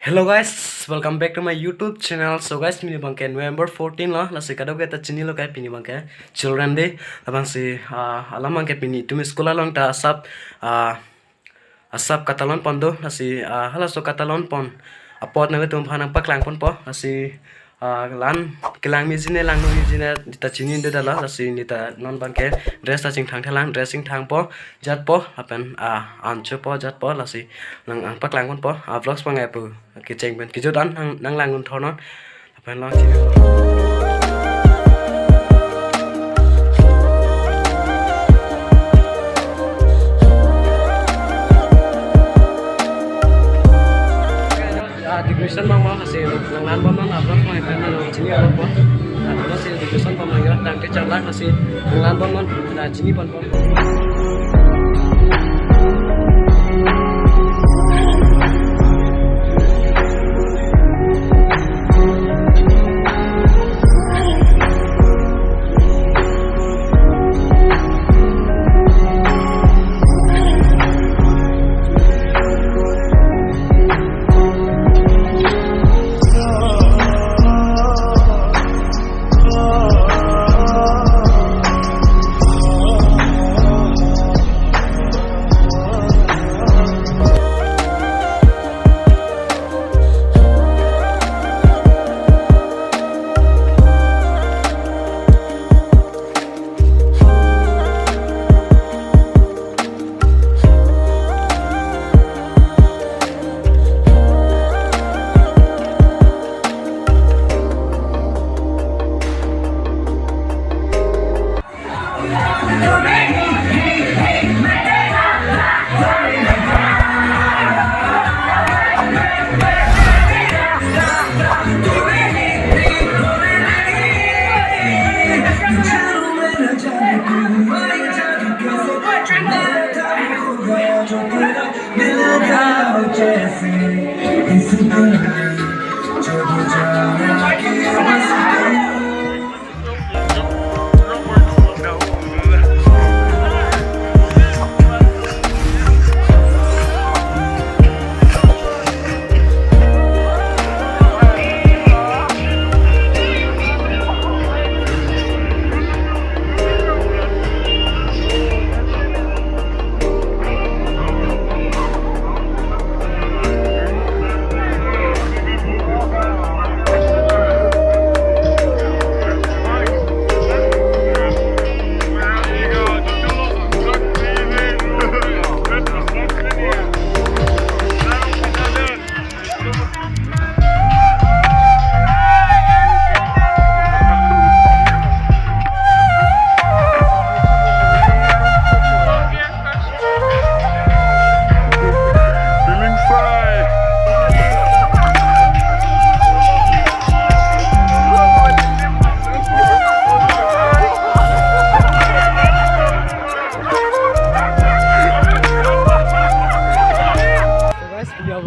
Hello guys, welcome back to my YouTube channel. So guys, mini bangke November 14 lah, lasi kadau kita cini lo kayak pini bangke Children Day. Abang si alam bangke pini tumi sekolah long ta asap katalon pon do lasi halas so katalon pon apot nawe tum phanang paklang pon po lasi lan kelang mijine lang no mijine dita cini de dala lasi nita non bangke dress ta ching thang thalang dressing thang po jat po apen ancho po jat po lasi lang ang paklang pon po vlogs pa ngai pu kiceng ben kijodan nang langun thonon apen lo cini Division mama hasil nang bom nang abang mai pen nang cini abang po hasil division pom nang tang te charlang hasil nang bom non da cini pon pom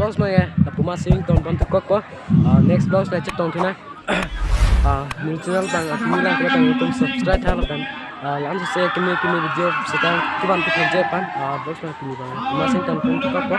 vlogs mà nghe tập của masing ton ban tukok ko next vlogs na chat ton thina new channel bang akmi lang ko tang tum subscribe thala kan lan se kini video setang kiban ko je pan vlogs na kini bang masing ton tukok ko